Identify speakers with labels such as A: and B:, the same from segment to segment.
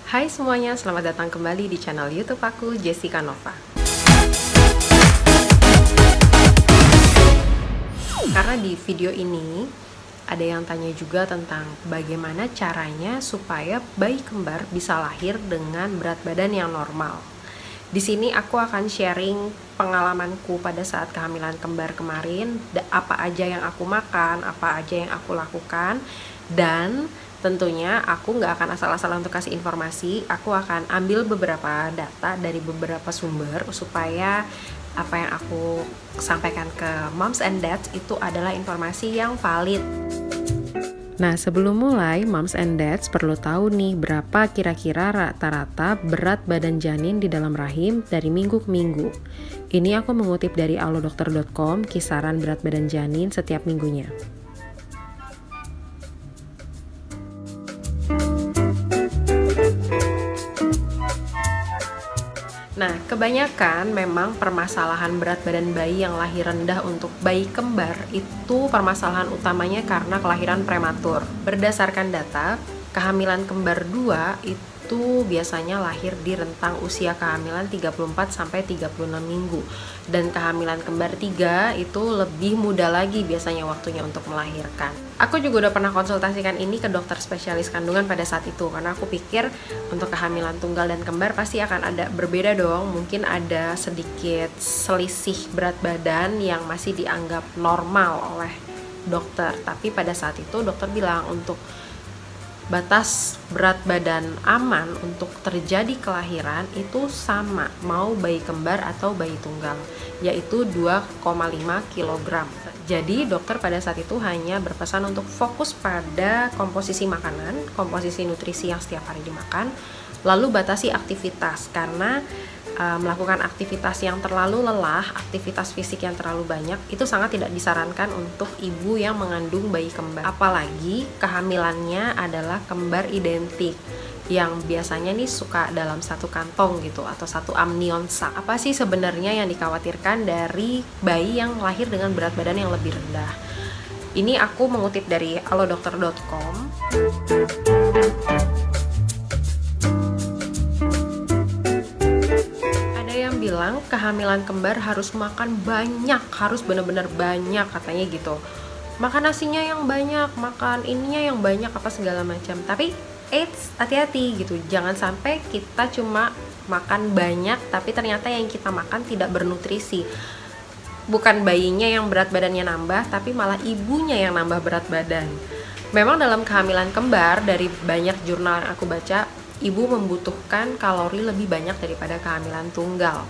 A: Hai semuanya, selamat datang kembali di channel YouTube aku, Jessica Nova. Karena di video ini ada yang tanya juga tentang bagaimana caranya supaya bayi kembar bisa lahir dengan berat badan yang normal. Di sini aku akan sharing pengalamanku pada saat kehamilan kembar kemarin, apa aja yang aku makan, apa aja yang aku lakukan, dan tentunya aku nggak akan asal-asalan untuk kasih informasi. Aku akan ambil beberapa data dari beberapa sumber supaya apa yang aku sampaikan ke moms and dads itu adalah informasi yang valid. Nah, sebelum mulai, moms and dads perlu tahu nih berapa kira-kira rata-rata berat badan janin di dalam rahim dari minggu ke minggu. Ini aku mengutip dari alodokter.com, kisaran berat badan janin setiap minggunya. Nah, kebanyakan memang permasalahan berat badan bayi yang lahir rendah untuk bayi kembar itu permasalahan utamanya karena kelahiran prematur. Berdasarkan data, kehamilan kembar 2 itu biasanya lahir di rentang usia kehamilan 34-36 minggu. Dan kehamilan kembar 3 itu lebih muda lagi biasanya waktunya untuk melahirkan. Aku juga udah pernah konsultasikan ini ke dokter spesialis kandungan pada saat itu, karena aku pikir untuk kehamilan tunggal dan kembar pasti akan ada berbeda dong. Mungkin ada sedikit selisih berat badan yang masih dianggap normal oleh dokter. Tapi pada saat itu dokter bilang untuk batas berat badan aman untuk terjadi kelahiran itu sama mau bayi kembar atau bayi tunggal, yaitu 2,5 kg. Jadi dokter pada saat itu hanya berpesan untuk fokus pada komposisi makanan, komposisi nutrisi yang setiap hari dimakan, lalu batasi aktivitas karena melakukan aktivitas yang terlalu lelah, aktivitas fisik yang terlalu banyak itu sangat tidak disarankan untuk ibu yang mengandung bayi kembar. Apalagi kehamilannya adalah kembar identik yang biasanya nih suka dalam satu kantong gitu atau satu amnion sak. Apa sih sebenarnya yang dikhawatirkan dari bayi yang lahir dengan berat badan yang lebih rendah? Ini aku mengutip dari alodokter.com. Bilang kehamilan kembar harus makan banyak, harus benar-benar banyak katanya gitu. Makan nasinya yang banyak, makan ininya yang banyak, apa segala macam. Tapi hati-hati gitu, jangan sampai kita cuma makan banyak tapi ternyata yang kita makan tidak bernutrisi. Bukan bayinya yang berat badannya nambah, tapi malah ibunya yang nambah berat badan. Memang dalam kehamilan kembar, dari banyak jurnal yang aku baca, ibu membutuhkan kalori lebih banyak daripada kehamilan tunggal.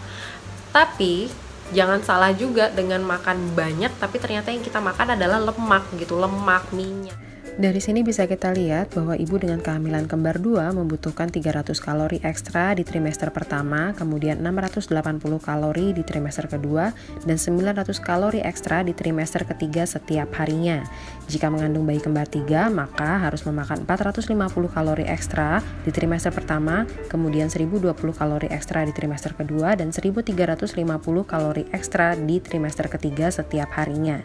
A: Tapi jangan salah juga dengan makan banyak tapi ternyata yang kita makan adalah lemak gitu, lemak, minyak. Dari sini bisa kita lihat bahwa ibu dengan kehamilan kembar 2 membutuhkan 300 kalori ekstra di trimester pertama, kemudian 680 kalori di trimester kedua, dan 900 kalori ekstra di trimester ketiga setiap harinya. Jika mengandung bayi kembar 3, maka harus memakan 450 kalori ekstra di trimester pertama, kemudian 1020 kalori ekstra di trimester kedua, dan 1350 kalori ekstra di trimester ketiga setiap harinya.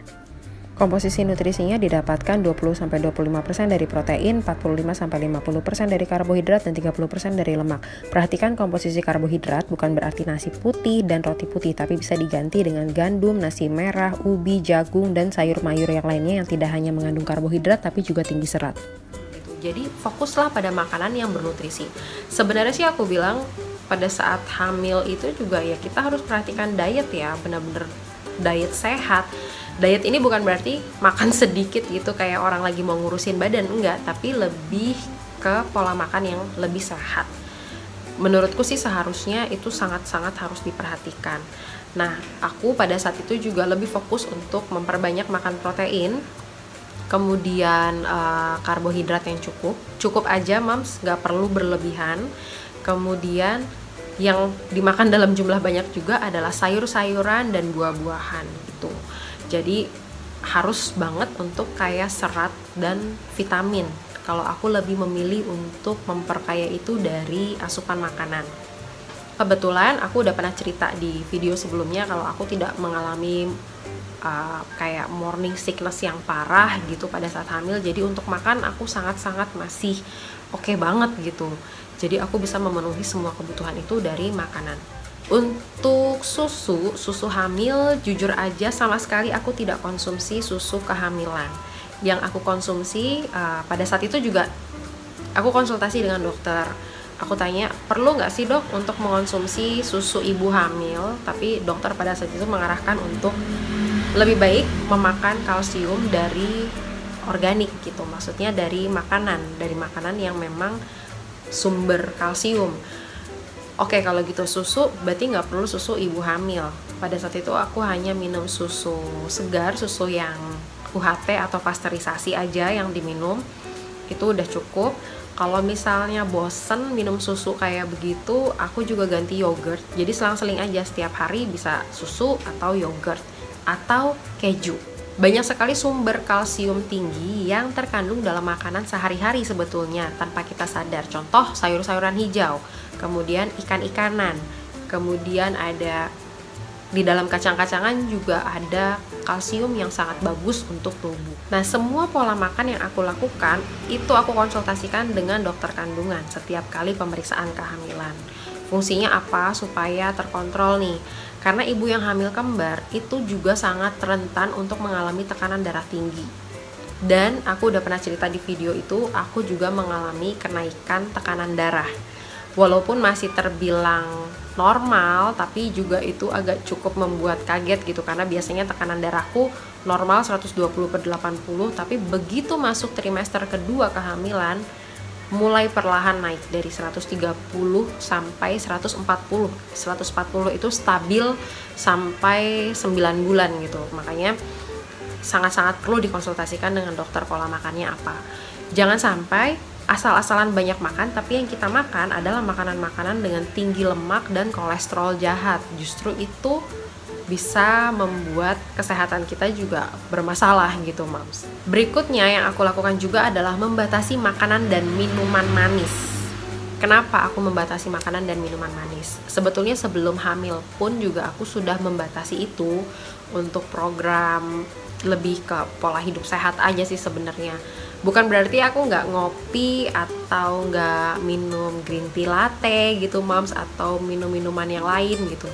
A: Komposisi nutrisinya didapatkan 20-25% dari protein, 45-50% dari karbohidrat, dan 30% dari lemak. Perhatikan komposisi karbohidrat bukan berarti nasi putih dan roti putih, tapi bisa diganti dengan gandum, nasi merah, ubi, jagung, dan sayur mayur yang lainnya yang tidak hanya mengandung karbohidrat tapi juga tinggi serat. Jadi fokuslah pada makanan yang bernutrisi. Sebenarnya sih aku bilang pada saat hamil itu juga ya kita harus perhatikan diet ya, benar-benar diet sehat. Diet ini bukan berarti makan sedikit gitu kayak orang lagi mau ngurusin badan, enggak, tapi lebih ke pola makan yang lebih sehat. Menurutku sih seharusnya itu sangat-sangat harus diperhatikan. Nah, aku pada saat itu juga lebih fokus untuk memperbanyak makan protein, kemudian karbohidrat yang cukup aja moms, nggak perlu berlebihan. Kemudian yang dimakan dalam jumlah banyak juga adalah sayur-sayuran dan buah-buahan gitu. Jadi harus banget untuk kaya serat dan vitamin. Kalau aku lebih memilih untuk memperkaya itu dari asupan makanan. Kebetulan aku udah pernah cerita di video sebelumnya kalau aku tidak mengalami kayak morning sickness yang parah gitu pada saat hamil. Jadi untuk makan aku sangat-sangat masih oke banget gitu. Jadi aku bisa memenuhi semua kebutuhan itu dari makanan. Untuk susu hamil, jujur aja sama sekali aku tidak konsumsi susu kehamilan. Yang aku konsumsi pada saat itu juga aku konsultasi dengan dokter. Aku tanya, perlu nggak sih dok untuk mengonsumsi susu ibu hamil? Tapi dokter pada saat itu mengarahkan untuk lebih baik memakan kalsium dari organik gitu. Maksudnya dari makanan yang memang sumber kalsium. Oke, kalau gitu susu berarti nggak perlu susu ibu hamil. Pada saat itu aku hanya minum susu segar, susu yang UHT atau pasteurisasi aja yang diminum. Itu udah cukup. Kalau misalnya bosen minum susu kayak begitu, aku juga ganti yogurt. Jadi selang-seling aja, setiap hari bisa susu atau yogurt atau keju. Banyak sekali sumber kalsium tinggi yang terkandung dalam makanan sehari-hari sebetulnya tanpa kita sadar. Contoh sayur-sayuran hijau, kemudian ikan-ikanan, kemudian ada di dalam kacang-kacangan juga ada kalsium yang sangat bagus untuk tubuh. Nah, semua pola makan yang aku lakukan itu aku konsultasikan dengan dokter kandungan setiap kali pemeriksaan kehamilan. Fungsinya apa? Supaya terkontrol nih. Karena ibu yang hamil kembar itu juga sangat rentan untuk mengalami tekanan darah tinggi. Dan aku udah pernah cerita di video itu, aku juga mengalami kenaikan tekanan darah. Walaupun masih terbilang normal, tapi juga itu agak cukup membuat kaget gitu, karena biasanya tekanan darahku normal 120/80, tapi begitu masuk trimester kedua kehamilan mulai perlahan naik dari 130 sampai 140. 140 itu stabil sampai 9 bulan gitu. Makanya sangat-sangat perlu dikonsultasikan dengan dokter pola makannya apa. Jangan sampai asal-asalan banyak makan, tapi yang kita makan adalah makanan-makanan dengan tinggi lemak dan kolesterol jahat. Justru itu bisa membuat kesehatan kita juga bermasalah gitu, Moms. Berikutnya yang aku lakukan juga adalah membatasi makanan dan minuman manis. Kenapa aku membatasi makanan dan minuman manis? Sebetulnya sebelum hamil pun juga aku sudah membatasi itu untuk program lebih ke pola hidup sehat aja sih sebenarnya. Bukan berarti aku nggak ngopi atau nggak minum green tea latte gitu, Moms, atau minum-minuman yang lain gitu.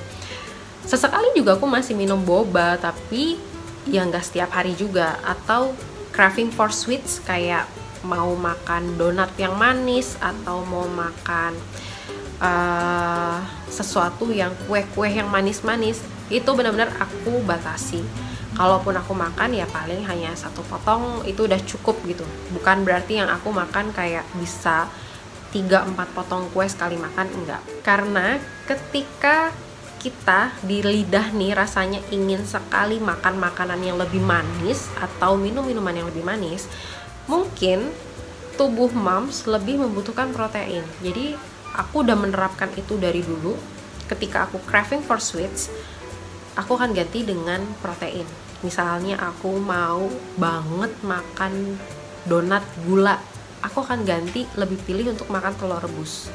A: Sesekali juga aku masih minum boba, tapi ya nggak setiap hari juga. Atau craving for sweets, kayak mau makan donat yang manis atau mau makan sesuatu yang kue-kue yang manis-manis, itu benar-benar aku batasi. Kalaupun aku makan ya paling hanya 1 potong, itu udah cukup gitu. Bukan berarti yang aku makan kayak bisa 3-4 potong kue sekali makan, enggak. Karena ketika kita di lidah nih rasanya ingin sekali makan makanan yang lebih manis atau minum minuman yang lebih manis, mungkin tubuh Moms lebih membutuhkan protein. Jadi aku udah menerapkan itu dari dulu. Ketika aku craving for sweets, aku akan ganti dengan protein. Misalnya aku mau banget makan donat gula, aku akan ganti lebih pilih untuk makan telur rebus.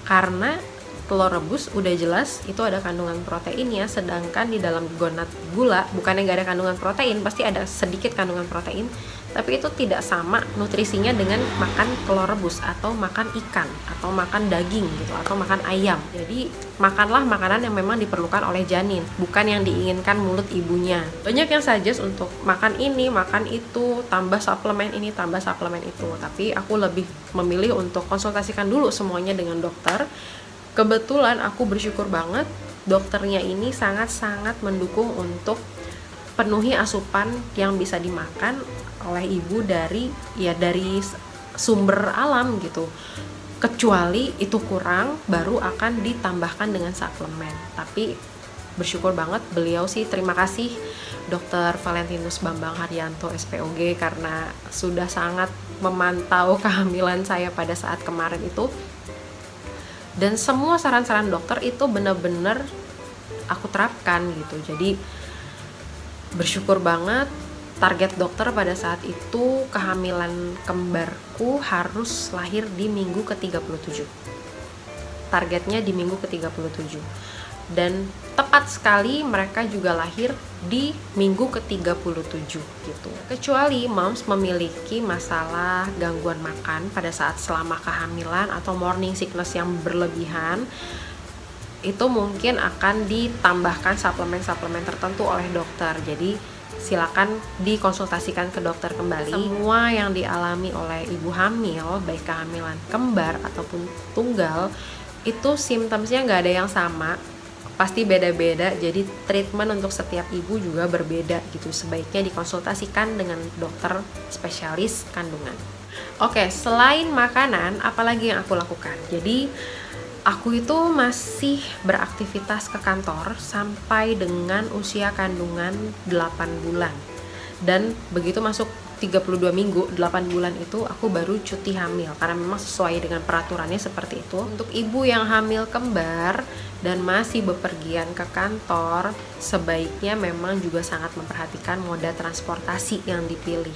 A: Karena telur rebus udah jelas itu ada kandungan proteinnya, sedangkan di dalam donat gula bukannya nggak ada kandungan protein, pasti ada sedikit kandungan protein, tapi itu tidak sama nutrisinya dengan makan telur rebus atau makan ikan atau makan daging gitu atau makan ayam. Jadi makanlah makanan yang memang diperlukan oleh janin, bukan yang diinginkan mulut ibunya. Banyak yang suggest untuk makan ini, makan itu, tambah suplemen ini, tambah suplemen itu, tapi aku lebih memilih untuk konsultasikan dulu semuanya dengan dokter. Kebetulan aku bersyukur banget dokternya ini sangat-sangat mendukung untuk penuhi asupan yang bisa dimakan oleh ibu dari sumber alam gitu. Kecuali itu kurang, baru akan ditambahkan dengan suplemen. Tapi bersyukur banget beliau sih, terima kasih Dr. Valentinus Bambang Haryanto SPOG karena sudah sangat memantau kehamilan saya pada saat kemarin itu. Dan semua saran-saran dokter itu benar-benar aku terapkan gitu. Jadi bersyukur banget. Target dokter pada saat itu kehamilan kembarku harus lahir di minggu ke-37. Targetnya di minggu ke-37. dan tepat sekali mereka juga lahir di minggu ke-37 gitu. Kecuali moms memiliki masalah gangguan makan pada saat selama kehamilan atau morning sickness yang berlebihan, itu mungkin akan ditambahkan suplemen-suplemen tertentu oleh dokter. Jadi silakan dikonsultasikan ke dokter kembali. Semua yang dialami oleh ibu hamil, baik kehamilan kembar ataupun tunggal, itu simptomnya nggak ada yang sama, pasti beda-beda. Jadi treatment untuk setiap ibu juga berbeda gitu. Sebaiknya dikonsultasikan dengan dokter spesialis kandungan. Oke, selain makanan, apalagi yang aku lakukan? Jadi aku itu masih beraktivitas ke kantor sampai dengan usia kandungan 8 bulan. Dan begitu masuk 32 minggu, 8 bulan itu aku baru cuti hamil. Karena memang sesuai dengan peraturannya seperti itu. Untuk ibu yang hamil kembar dan masih bepergian ke kantor, sebaiknya memang juga sangat memperhatikan moda transportasi yang dipilih.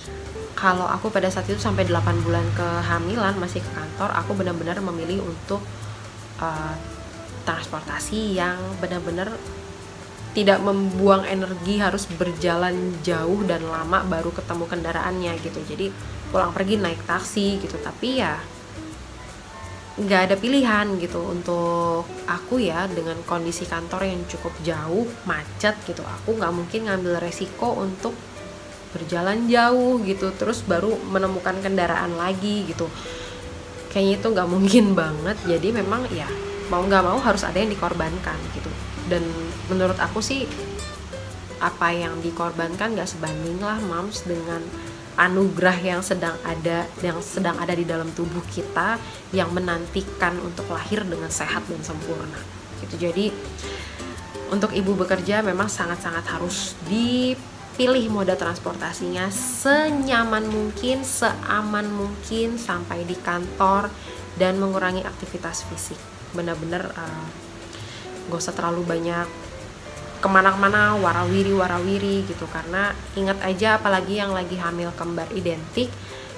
A: Kalau aku pada saat itu sampai 8 bulan kehamilan masih ke kantor, aku benar-benar memilih untuk transportasi yang benar-benar tidak membuang energi harus berjalan jauh dan lama baru ketemu kendaraannya gitu. Jadi pulang pergi naik taksi gitu, tapi ya nggak ada pilihan gitu untuk aku ya, dengan kondisi kantor yang cukup jauh, macet gitu. Aku nggak mungkin ngambil resiko untuk berjalan jauh gitu terus baru menemukan kendaraan lagi gitu. Kayaknya itu nggak mungkin banget. Jadi memang ya mau nggak mau harus ada yang dikorbankan gitu. Dan menurut aku sih apa yang dikorbankan nggak sebanding lah moms dengan anugerah yang sedang ada di dalam tubuh kita yang menantikan untuk lahir dengan sehat dan sempurna gitu. Jadi untuk ibu bekerja memang sangat-sangat harus dipilih moda transportasinya senyaman mungkin, seaman mungkin sampai di kantor, dan mengurangi aktivitas fisik. Benar-benar gak usah terlalu banyak kemana-mana warawiri gitu, karena ingat aja apalagi yang lagi hamil kembar identik,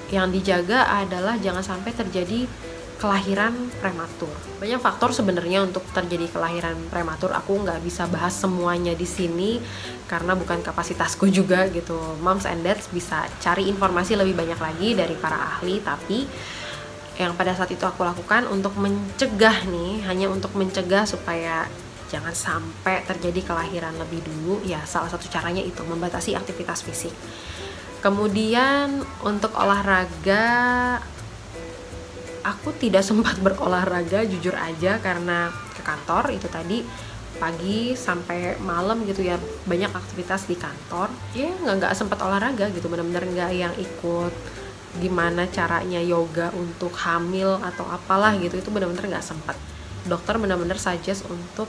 A: yang dijaga adalah jangan sampai terjadi kelahiran prematur. Banyak faktor sebenarnya untuk terjadi kelahiran prematur. Aku nggak bisa bahas semuanya di sini karena bukan kapasitasku juga gitu. Moms and dads bisa cari informasi lebih banyak lagi dari para ahli, tapi yang pada saat itu aku lakukan untuk mencegah nih, hanya untuk mencegah supaya jangan sampai terjadi kelahiran lebih dulu, ya salah satu caranya itu membatasi aktivitas fisik. Kemudian untuk olahraga, aku tidak sempat berolahraga jujur aja karena ke kantor itu tadi pagi sampai malam gitu ya, banyak aktivitas di kantor. Ya nggak sempat olahraga gitu, benar-benar nggak yang ikut gimana caranya yoga untuk hamil atau apalah gitu, itu benar-benar nggak sempat. Dokter benar-benar suggest untuk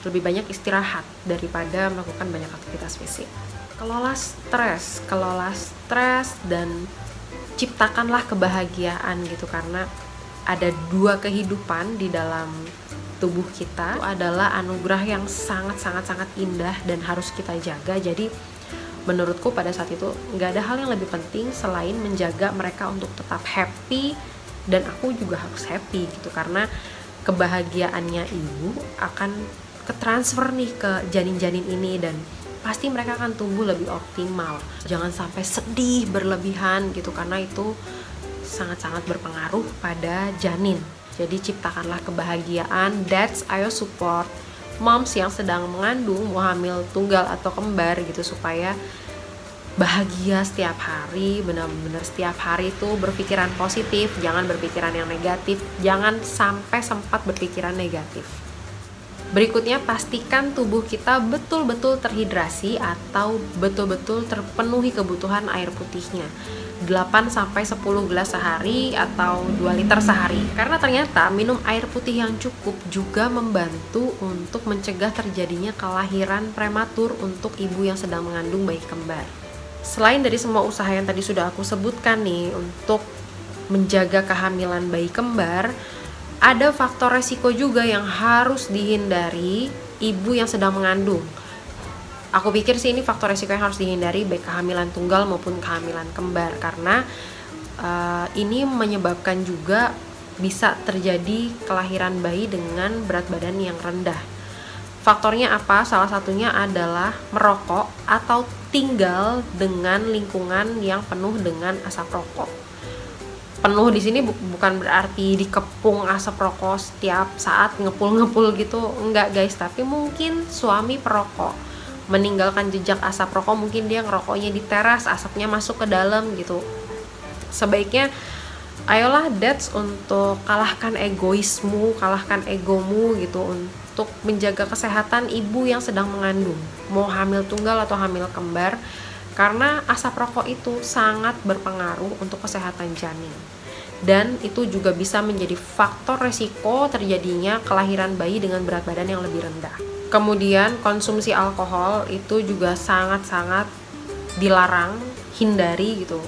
A: lebih banyak istirahat daripada melakukan banyak aktivitas fisik. Kelola stres dan ciptakanlah kebahagiaan gitu, karena ada dua kehidupan di dalam tubuh kita. Itu adalah anugerah yang sangat indah dan harus kita jaga. Jadi menurutku pada saat itu nggak ada hal yang lebih penting selain menjaga mereka untuk tetap happy, dan aku juga harus happy gitu, karena kebahagiaannya ibu akan ketransfer nih ke janin-janin ini, dan pasti mereka akan tumbuh lebih optimal. Jangan sampai sedih berlebihan gitu, karena itu sangat-sangat berpengaruh pada janin. Jadi ciptakanlah kebahagiaan. Dads, ayo support moms yang sedang mengandung, mau hamil tunggal atau kembar gitu, supaya bahagia setiap hari. Benar-benar setiap hari itu berpikiran positif, jangan berpikiran yang negatif, jangan sampai sempat berpikiran negatif. Berikutnya, pastikan tubuh kita betul-betul terhidrasi atau betul-betul terpenuhi kebutuhan air putihnya. 8-10 gelas sehari atau 2 liter sehari. Karena ternyata minum air putih yang cukup juga membantu untuk mencegah terjadinya kelahiran prematur untuk ibu yang sedang mengandung bayi kembar. Selain dari semua usaha yang tadi sudah aku sebutkan nih untuk menjaga kehamilan bayi kembar, ada faktor resiko juga yang harus dihindari ibu yang sedang mengandung. Aku pikir sih ini faktor resiko yang harus dihindari baik kehamilan tunggal maupun kehamilan kembar, karena ini menyebabkan juga bisa terjadi kelahiran bayi dengan berat badan yang rendah. Faktornya apa? Salah satunya adalah merokok atau tinggal dengan lingkungan yang penuh dengan asap rokok. Penuh di sini bukan berarti dikepung asap rokok setiap saat ngepul-ngepul gitu, enggak guys, tapi mungkin suami perokok meninggalkan jejak asap rokok, mungkin dia ngerokoknya di teras, asapnya masuk ke dalam gitu. Sebaiknya ayolah dads untuk kalahkan egoismu, kalahkan egomu gitu, untuk menjaga kesehatan ibu yang sedang mengandung, mau hamil tunggal atau hamil kembar, karena asap rokok itu sangat berpengaruh untuk kesehatan janin. Dan itu juga bisa menjadi faktor resiko terjadinya kelahiran bayi dengan berat badan yang lebih rendah. Kemudian konsumsi alkohol itu juga sangat-sangat dilarang, hindari gitu.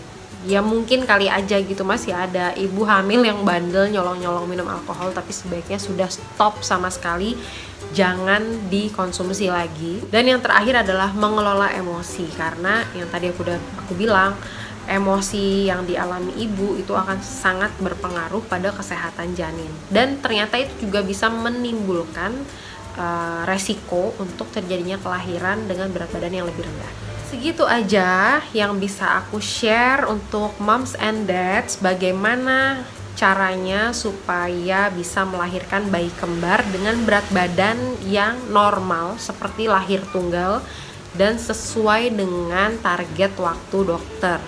A: Ya mungkin kali aja gitu masih ada ibu hamil yang bandel nyolong-nyolong minum alkohol, tapi sebaiknya sudah stop sama sekali, jangan dikonsumsi lagi. Dan yang terakhir adalah mengelola emosi, karena yang tadi aku bilang, emosi yang dialami ibu itu akan sangat berpengaruh pada kesehatan janin, dan ternyata itu juga bisa menimbulkan resiko untuk terjadinya kelahiran dengan berat badan yang lebih rendah. Segitu aja yang bisa aku share untuk moms and dads, bagaimana caranya supaya bisa melahirkan bayi kembar dengan berat badan yang normal seperti lahir tunggal dan sesuai dengan target waktu dokter,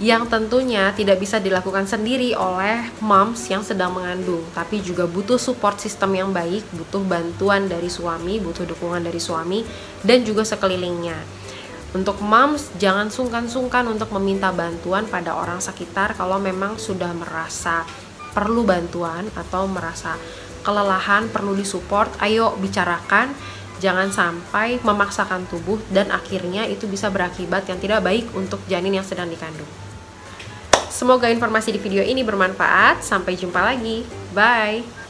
A: yang tentunya tidak bisa dilakukan sendiri oleh moms yang sedang mengandung, tapi juga butuh support system yang baik, butuh bantuan dari suami, butuh dukungan dari suami dan juga sekelilingnya. Untuk moms, jangan sungkan-sungkan untuk meminta bantuan pada orang sekitar kalau memang sudah merasa perlu bantuan atau merasa kelelahan, perlu disupport. Ayo bicarakan, jangan sampai memaksakan tubuh dan akhirnya itu bisa berakibat yang tidak baik untuk janin yang sedang dikandung. Semoga informasi di video ini bermanfaat. Sampai jumpa lagi. Bye!